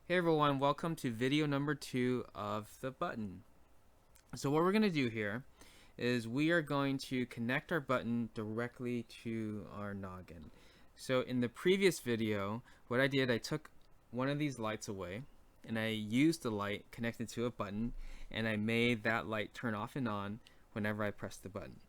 Hey everyone, welcome to video number 2 of the button. So what we're going to do here is we are going to connect our button directly to our noggin. So in the previous video, what I did, I took one of these lights away and I used the light connected to a button and I made that light turn off and on whenever I pressed the button.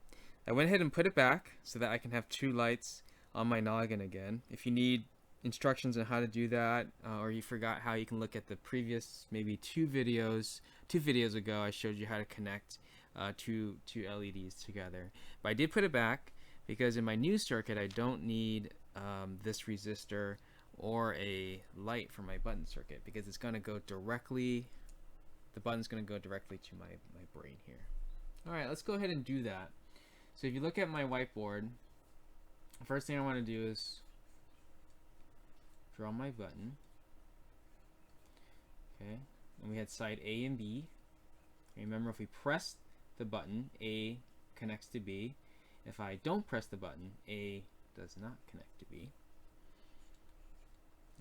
I went ahead and put it back so that I can have two lights on my noggin again. If you need instructions on how to do that, or you forgot how you can look at the previous maybe two videos ago, I showed you how to connect two LEDs together. But I did put it back because in my new circuit I don't need this resistor or a light for my button circuit because it's going to go directly, the button's going to go directly to my brain here. Alright, let's go ahead and do that. So if you look at my whiteboard, the first thing I want to do is draw my button. Okay, and we had side A and B. Remember, if we press the button, A connects to B. If I don't press the button, A does not connect to B.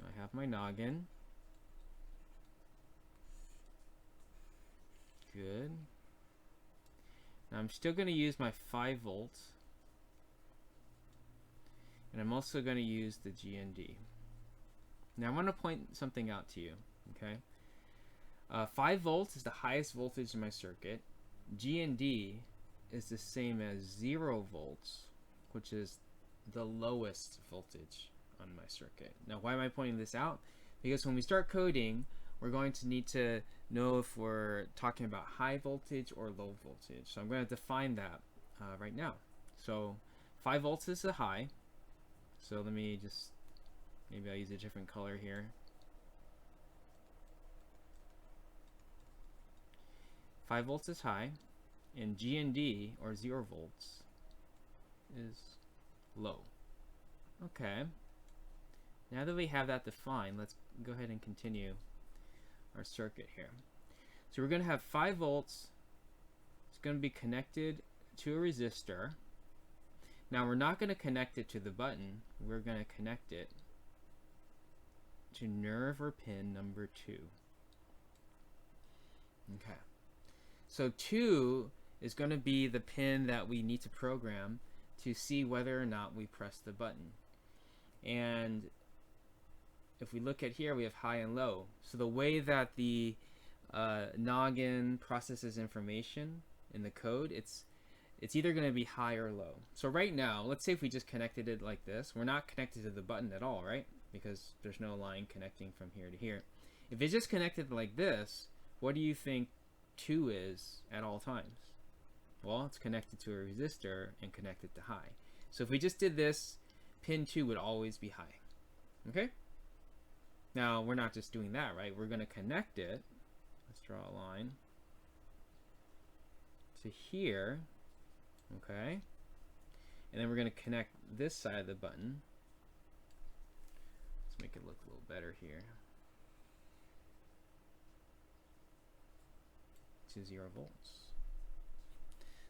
Now I have my noggin. Good. Now I'm still going to use my 5 volts. And I'm also going to use the GND. Now I want to point something out to you. Okay, 5 volts is the highest voltage in my circuit. GND is the same as 0 volts, which is the lowest voltage on my circuit. Now why am I pointing this out? Because when we start coding, we're going to need to know if we're talking about high voltage or low voltage. So I'm going to define that right now. So 5 volts is the high. So let me just, maybe I'll use a different color here. 5 volts is high, and GND, or 0 volts, is low. Okay. Now that we have that defined, let's go ahead and continue our circuit here. So we're going to have 5 volts. It's going to be connected to a resistor. Now we're not going to connect it to the button. We're going to connect it to nerve or pin number 2. Okay. So 2 is going to be the pin that we need to program to see whether or not we press the button. And if we look at here, we have high and low. So the way that the noggin processes information in the code, it's either going to be high or low. So right now, let's say if we just connected it like this, we're not connected to the button at all, right? Because there's no line connecting from here to here. If it's just connected like this, what do you think 2 is at all times? Well, it's connected to a resistor and connected to high. So if we just did this, pin 2 would always be high. Okay? Now, we're not just doing that, right? We're going to connect it. Let's draw a line to here. Okay? And then we're going to connect this side of the button. Let's make it look a little better here. To 0 volts.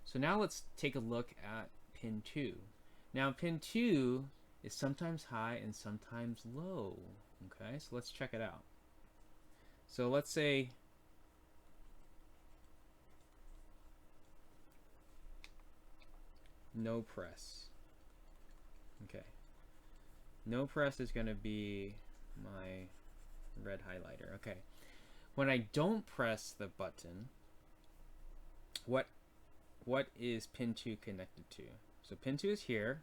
So now let's take a look at pin 2. Now pin 2 is sometimes high and sometimes low. Okay, so let's check it out. So let's say no press. Okay, no press is going to be my red highlighter. Okay, when I don't press the button, what is pin 2 connected to? So pin 2 is here.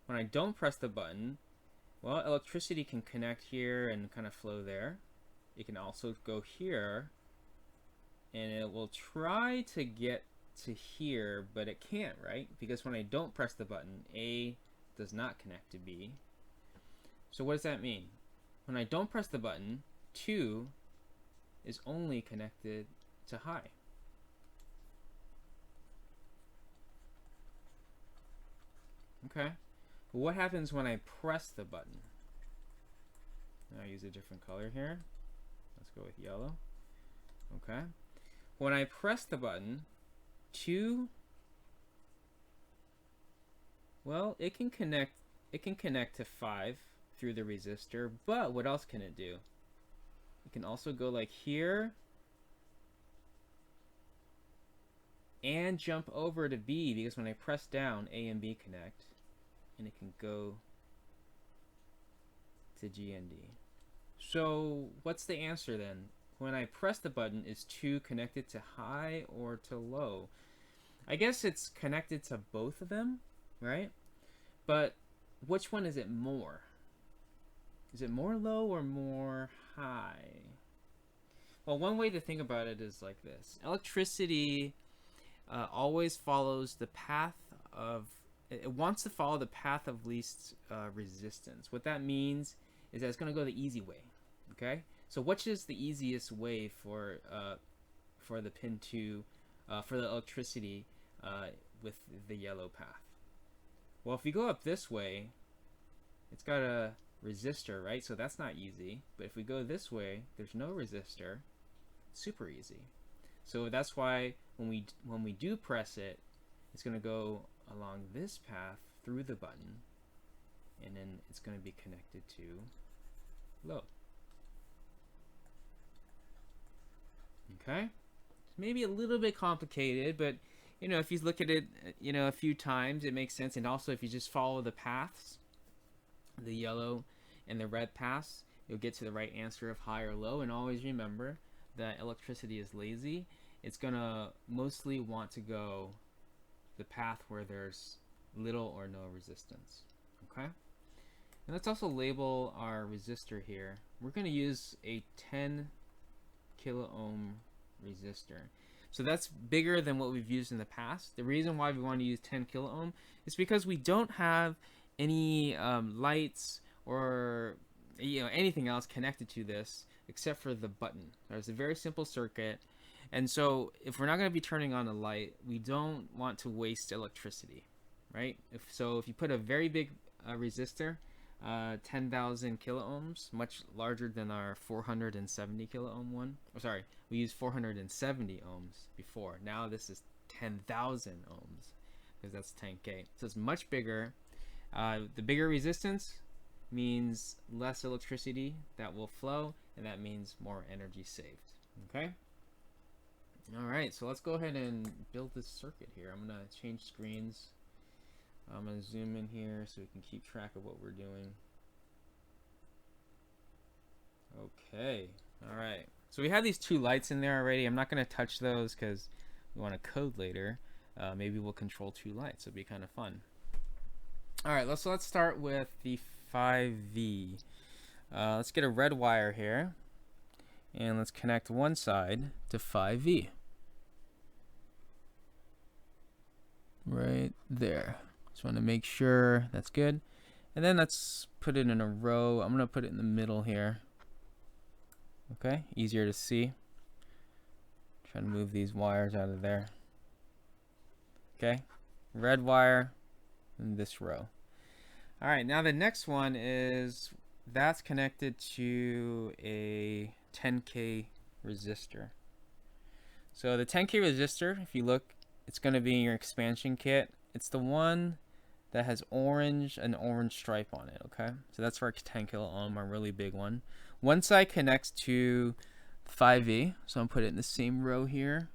When I don't press the button, well, electricity can connect here and kind of flow there. It can also go here, and it will try to get to here, but it can't, right? Because when I don't press the button, A does not connect to B. So what does that mean? When I don't press the button, 2 is only connected to high. Okay, but what happens when I press the button? I'll use a different color here. Let's go with yellow. Okay, when I press the button, 2, well, it can connect to 5 through the resistor, but what else can it do? it can also go like here and jump over to B, because when I press down, A and B connect, and it can go to G and D. So what's the answer then? When I press the button, is 2 connected to high or to low? I guess it's connected to both of them, right? But which one is it more? Is it more low or more high? Well, one way to think about it is like this. Electricity always follows the path of, it wants to follow the path of least resistance. What that means is that it's going to go the easy way. Okay, so which is the easiest way for the pin 2 for the electricity with the yellow path? Well, if you go up this way, it's got a resistor, right? So that's not easy. But if we go this way, there's no resistor. It's super easy. So that's why when we do press it, it's going to go along this path through the button, and then it's going to be connected to low. Okay, maybe a little bit complicated, but you know, if you look at it, you know, a few times, it makes sense. And also, if you just follow the paths, the yellow and the red paths, you'll get to the right answer of high or low. And always remember that electricity is lazy. It's gonna mostly want to go the path where there's little or no resistance. Okay, and let's also label our resistor here. We're gonna use a 10 kilo ohm resistor. So that's bigger than what we've used in the past. The reason why we want to use 10 kilo ohm is because we don't have any lights or anything else connected to this except for the button. There's a very simple circuit, and so if we're not going to be turning on a light, we don't want to waste electricity, right? If you put a very big resistor, 10,000 kilo ohms, much larger than our 470 kilo ohm one. Oh, sorry, we used 470 ohms before. Now this is 10,000 ohms because that's 10K. So it's much bigger. The bigger resistance means less electricity that will flow, and that means more energy saved. Okay? Alright, so let's go ahead and build this circuit here. I'm going to change screens. I'm going to zoom in here so we can keep track of what we're doing. Okay, alright. So we have these 2 lights in there already. I'm not going to touch those because we want to code later. Maybe we'll control 2 lights. It'll be kind of fun. Alright, let's start with the 5V. Let's get a red wire here. And let's connect one side to 5V. Right there. Just want to make sure that's good. And then let's put it in a row. I'm going to put it in the middle here. Okay, easier to see. Try to move these wires out of there. Okay, red wire in this row. All right, now the next one is that's connected to a 10K resistor. So the 10K resistor, if you look, it's going to be in your expansion kit. It's the one that has an orange stripe on it, okay? So that's for our 10 kilo ohm, our really big one. One side connects to 5V, so I'm put it in the same row here.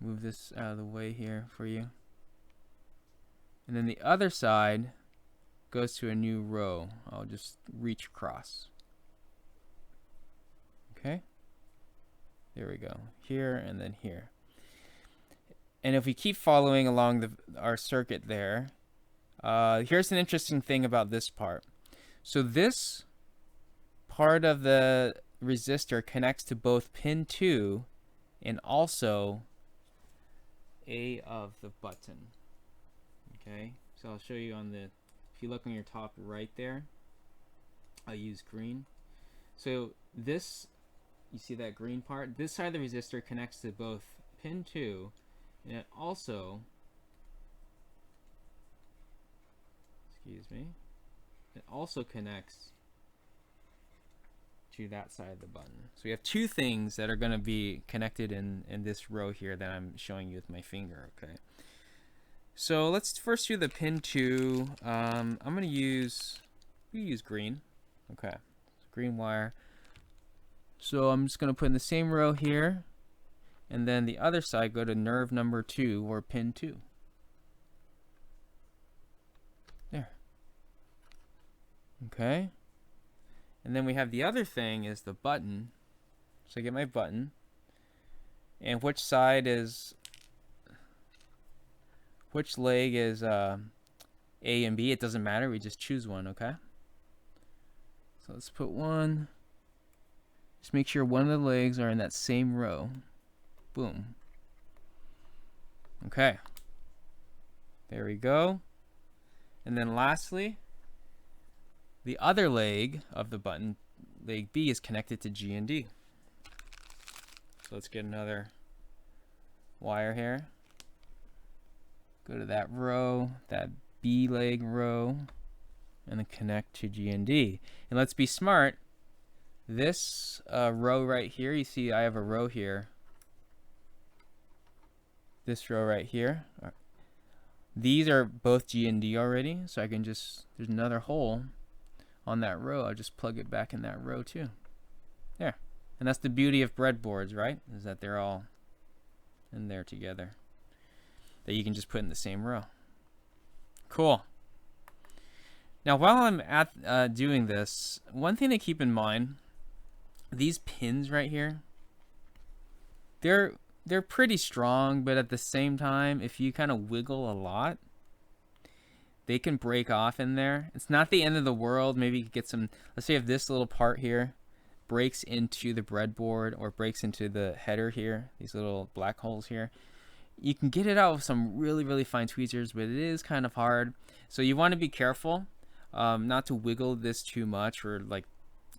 Move this out of the way here for you. And then the other side goes to a new row. I'll just reach across. Okay? There we go. Here and then here. And if we keep following along our circuit there, here's an interesting thing about this part. So this part of the resistor connects to both pin 2 and also A of the button. Okay, so I'll show you if you look on your top right there, I use green. So this, you see that green part? This side of the resistor connects to both pin 2 and it also, it also connects to that side of the button. So we have 2 things that are going to be connected in this row here that I'm showing you with my finger, okay? So let's first do the pin 2. I'm going to use green. Okay, so green wire. So I'm just going to put in the same row here, and then the other side go to nerve number 2 or pin 2. There. Okay. And then we have the other thing is the button. So I get my button. And which side is, which leg is A and B? It doesn't matter. We just choose one, okay? So let's put one. Just make sure one of the legs are in that same row. Boom. Okay. There we go. And then lastly, the other leg of the button, leg B, is connected to G and D. So let's get another wire here. Go to that row, that B leg row, and then connect to G and D. And let's be smart. This row right here, you see I have a row here. This row right here. These are both G and D already, so I can just, there's another hole on that row. I'll just plug it back in that row too. There. And that's the beauty of breadboards, right? Is that they're all in there together. That you can just put in the same row. Cool. Now while I'm at doing this, one thing to keep in mind, these pins right here, they're pretty strong, but at the same time, if you kind of wiggle a lot, they can break off in there. It's not the end of the world. Maybe you could get some, let's say if this little part here breaks into the breadboard or breaks into the header here, these little black holes here, you can get it out with some really, really fine tweezers, but it is kind of hard. So you want to be careful not to wiggle this too much or like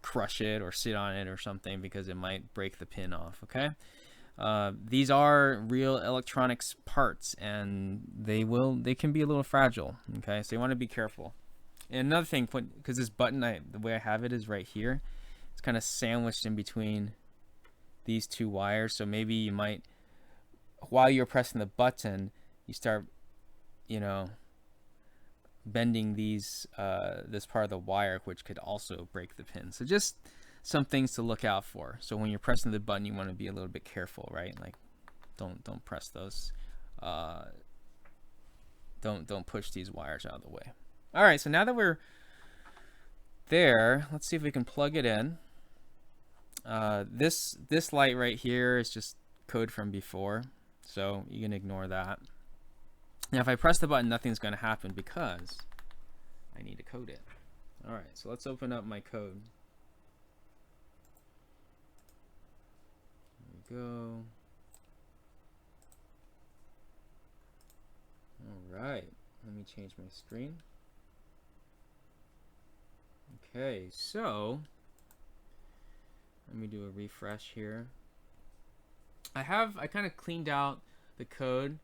crush it or sit on it or something, because it might break the pin off, okay? These are real electronics parts, and they can be a little fragile, okay? So you want to be careful. And another thing, because this button, the way I have it is right here. It's kind of sandwiched in between these two wires, so maybe you might, while you're pressing the button, you start, you know, bending these this part of the wire, which could also break the pin. So just some things to look out for. So when you're pressing the button, you want to be a little bit careful, right? Like don't press those. Don't push these wires out of the way. All right, so now that we're there, let's see if we can plug it in. This light right here is just code from before, so you can ignore that. Now if I press the button, nothing's going to happen because I need to code it. All right, so let's open up my code. There we go. All right, let me change my screen. Okay, so let me do a refresh here. I kind of cleaned out the code,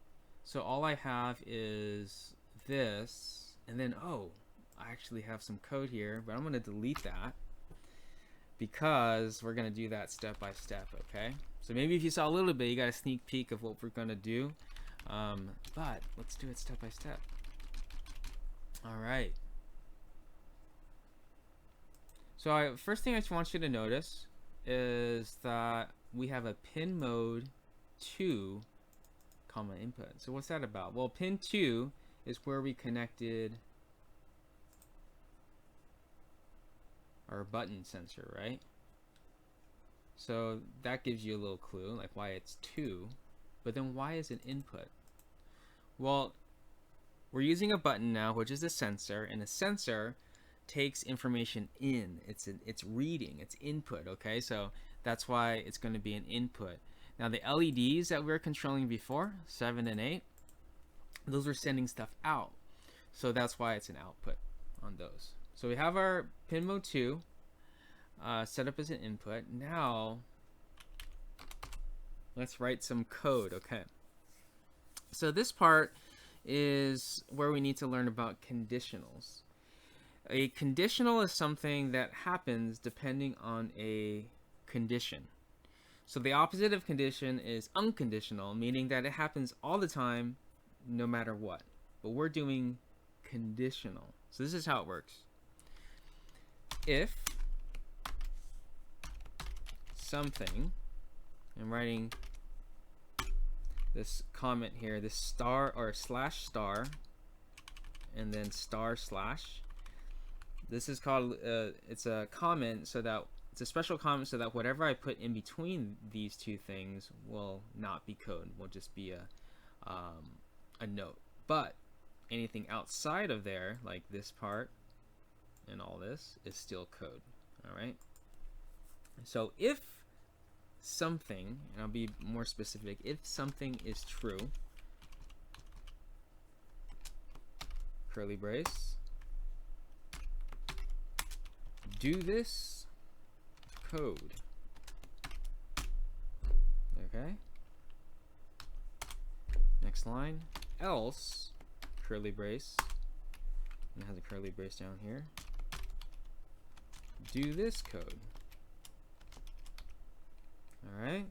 so all I have is this, and then I actually have some code here, but I'm going to delete that because we're going to do that step by step, okay? So maybe if you saw a little bit, you got a sneak peek of what we're going to do, but let's do it step by step. All right. So first thing I just want you to notice is that we have a pin mode 2 comma input. So what's that about? Well, pin 2 is where we connected our button sensor, right? So that gives you a little clue, like why it's 2. But then why is it input? Well, we're using a button now, which is a sensor, and a sensor takes information in. It's reading, it's input, okay? So that's why it's going to be an input. Now the LEDs that we were controlling before, 7 and 8, those were sending stuff out. So that's why it's an output on those. So we have our pin mode 2 set up as an input. Now let's write some code, okay? So this part is where we need to learn about conditionals. A conditional is something that happens depending on a condition. So the opposite of condition is unconditional, meaning that it happens all the time, no matter what. But we're doing conditional. So this is how it works. If something, I'm writing this comment here, this star or slash star, and then star slash. This is called, it's a comment so that, it's a special comment so that whatever I put in between these two things will not be code, will just be a note. But anything outside of there, like this part and all this, is still code. All right. So if something, and I'll be more specific, if something is true, curly brace, do this code. Okay. Next line, else, curly brace, and it has a curly brace down here, do this code. Alright,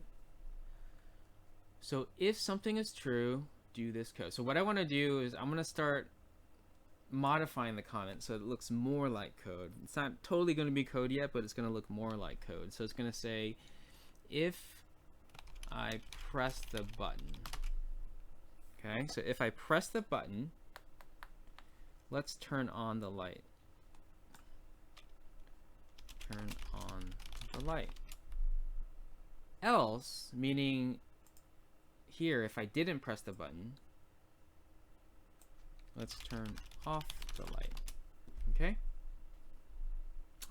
so if something is true, do this code. So what I want to do is I'm going to start modifying the comment so it looks more like code. It's not totally going to be code yet, but it's going to look more like code. So it's going to say, if I press the button. Okay, so if I press the button, let's turn on the light. Turn on the light. Else, meaning here, if I didn't press the button, let's turn off the light. Okay?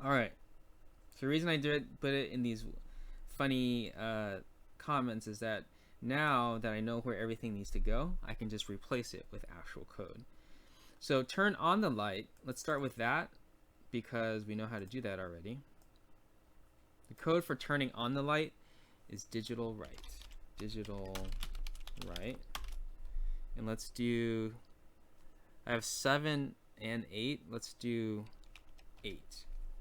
Alright. So the reason I put it in these funny comments is that now that I know where everything needs to go, I can just replace it with actual code. So turn on the light. Let's start with that because we know how to do that already. The code for turning on the light is digital write. Digital write. And let's do, I have 7 and 8. Let's do 8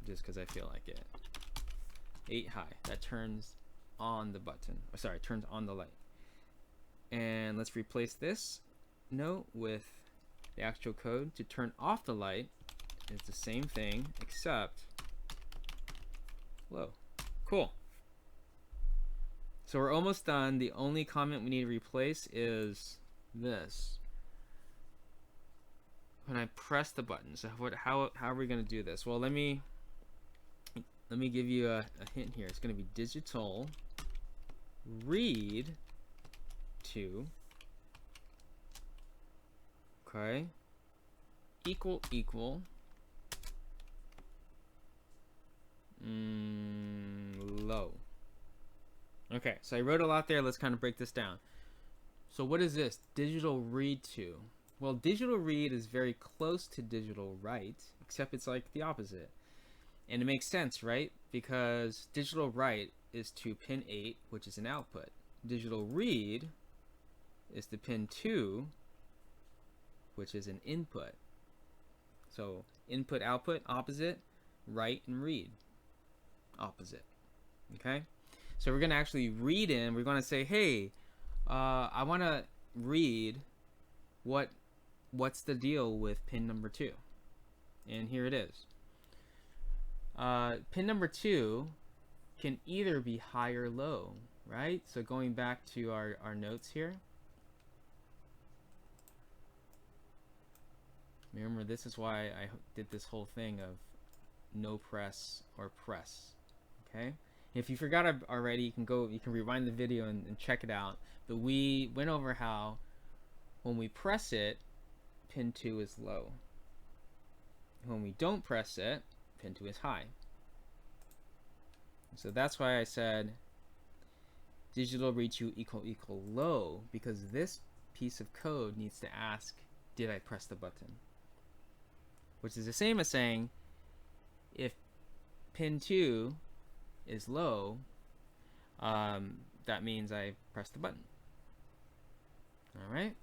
just because I feel like it. 8 high. That turns on the button. Oh, sorry, turns on the light. And let's replace this note with the actual code. To turn off the light is the same thing except low. Cool. So we're almost done. The only comment we need to replace is this. When I press the button. So how are we going to do this? Well, let me give you a hint here. It's going to be digital read to, okay, equal low. Okay, so I wrote a lot there. Let's kind of break this down. So what is this? Digital read to. Well, digital read is very close to digital write, except it's like the opposite. And it makes sense, right? Because digital write is to pin 8, which is an output. Digital read is to pin 2, which is an input. So input, output, opposite, write and read, opposite. Okay? So we're going to actually read in, we're going to say, hey, I want to read what's the deal with pin number 2. And here it is. Pin number 2 can either be high or low, right? So going back to our notes here. Remember, this is why I did this whole thing of no press or press. Okay? If you forgot already, you can rewind the video and check it out. But we went over how when we press it, pin 2 is low. When we don't press it, pin 2 is high. So that's why I said digital read to equal low, because this piece of code needs to ask, did I press the button? Which is the same as saying, if pin 2 is low, that means I pressed the button. Alright,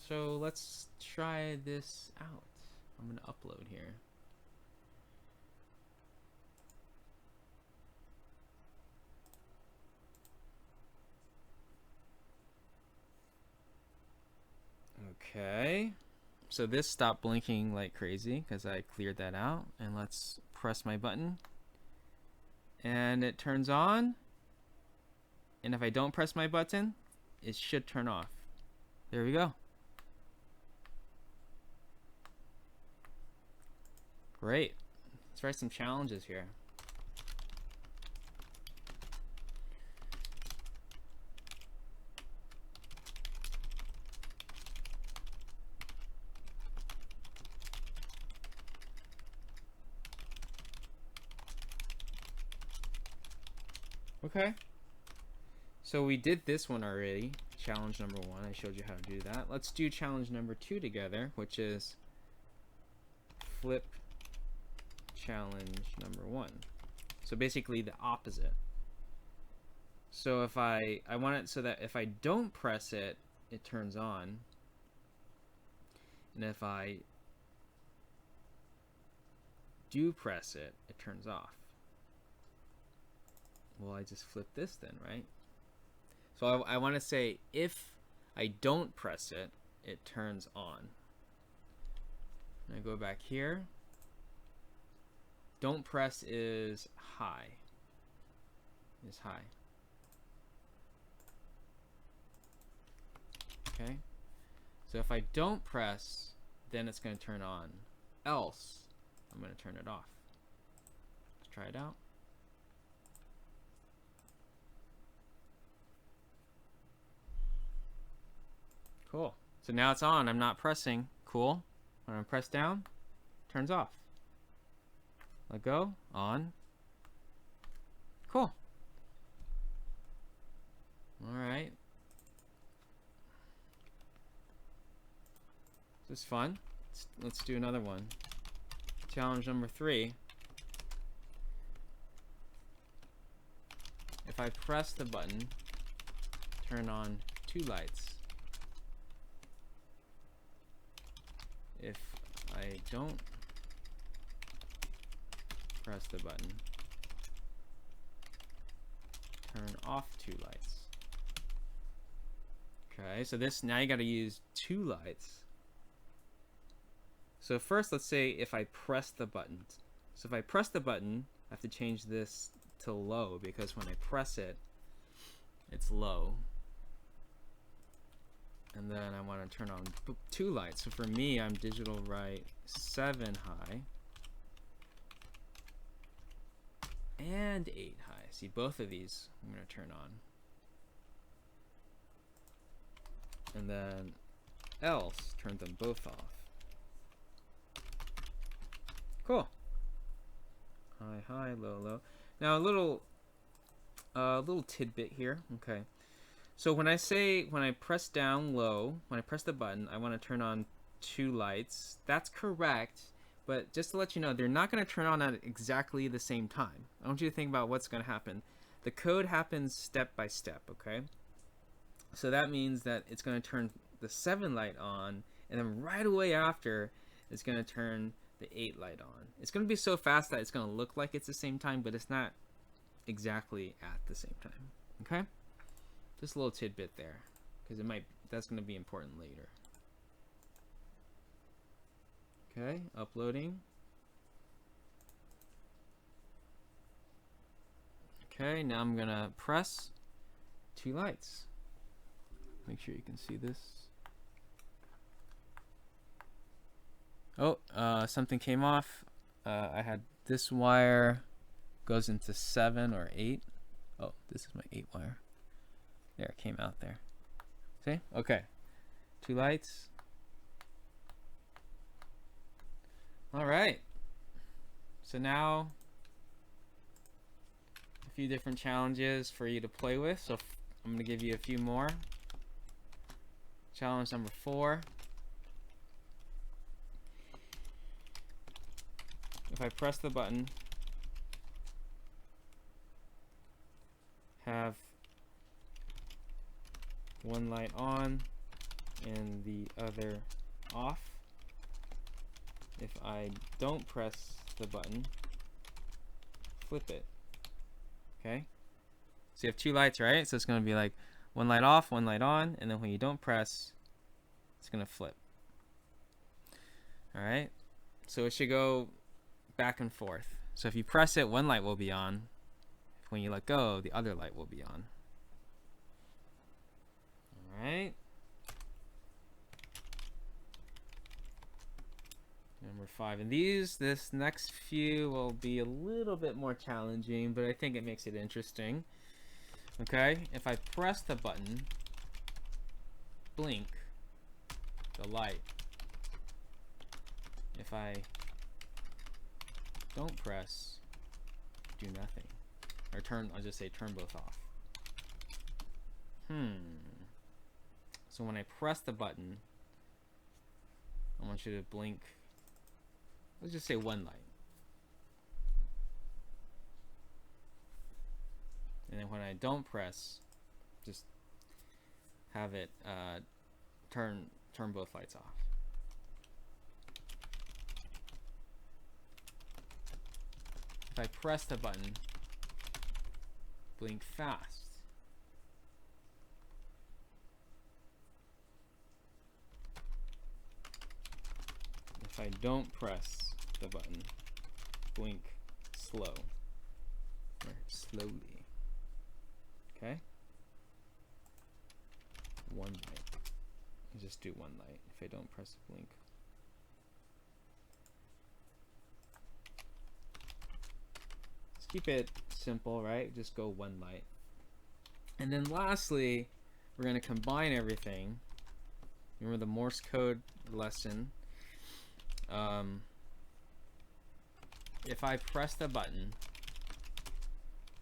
so let's try this out. I'm going to upload here. Okay, so this stopped blinking like crazy because I cleared that out. And let's press my button. and it turns on. And if I don't press my button, it should turn off. There we go. Great. Let's write some challenges here. Okay. So we did this one already. Challenge number 1. I showed you how to do that. Let's do challenge number 2 together, which is flip challenge number 1. So basically the opposite. So if I want it so that if I don't press it, it turns on. And if I do press it, it turns off. Well, I just flip this then, right? So I want to say if I don't press it, it turns on. And I go back here. Don't press is high. Is high. Okay. So if I don't press, then it's going to turn on. Else, I'm going to turn it off. Let's try it out. Cool. So now it's on. I'm not pressing. Cool. When I press down, turns off. Let go. On. Cool. All right. This is fun. Let's do another one. Challenge number 3. If I press the button, turn on 2 lights. If I don't press the button, turn off 2 lights. Okay, so this, now you got to use 2 lights. So first, let's say if I press the button. So if I press the button, I have to change this to low because when I press it, it's low. And then I want to turn on 2 lights. So for me, I'm digital right 7 high and 8 high. See, both of these I'm going to turn on. And then else, turn them both off. Cool. High, high, low, low. Now a little tidbit here. Okay. So when I press down low, when I press the button, I want to turn on 2 lights. That's correct, but just to let you know, they're not going to turn on at exactly the same time. I want you to think about what's going to happen. The code happens step by step, okay? So that means that it's going to turn the 7 light on, and then right away after, it's going to turn the 8 light on. It's going to be so fast that it's going to look like it's the same time, but it's not exactly at the same time, okay? Just a little tidbit there, because that's going to be important later. Okay, uploading. Okay, now I'm going to press 2 lights. Make sure you can see this. Oh, something came off. I had this wire goes into 7 or 8. Oh, this is my 8 wire. There, it came out there. See? Okay. 2 lights. All right. So now a few different challenges for you to play with. So I'm going to give you a few more. Challenge number 4. If I press the button, have 1 light on and the other off. If I don't press the button, flip it. Okay? So you have 2 lights, right? So it's going to be like 1 light off, 1 light on, and then when you don't press, it's going to flip. All right? So it should go back and forth. So if you press it, 1 light will be on. When you let go, the other light will be on. All right. Number 5. And this next few will be a little bit more challenging, but I think it makes it interesting. Okay, if I press the button, blink the light. If I don't press, do nothing. Or I'll just say turn both off. So when I press the button, I want you to blink, let's just say one light. And then when I don't press, just have it turn both lights off. If I press the button, blink fast. If I don't press the button, blink slow or slowly. Okay? One light. I'll just do one light if I don't press the blink. Just keep it simple, right? Just go one light. And then lastly, we're going to combine everything. Remember the Morse code lesson. If I press the button,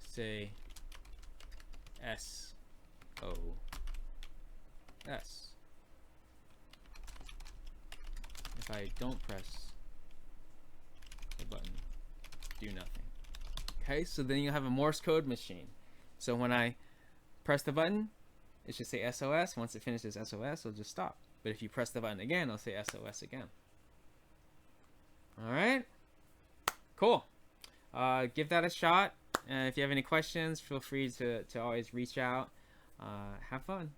say SOS. If I don't press the button, do nothing. Okay, so then you have a Morse code machine. So when I press the button, it should say SOS. Once it finishes SOS, it'll just stop. But if you press the button again, it'll say SOS again. All right, cool. Give that a shot. If you have any questions, feel free to always reach out. Have fun.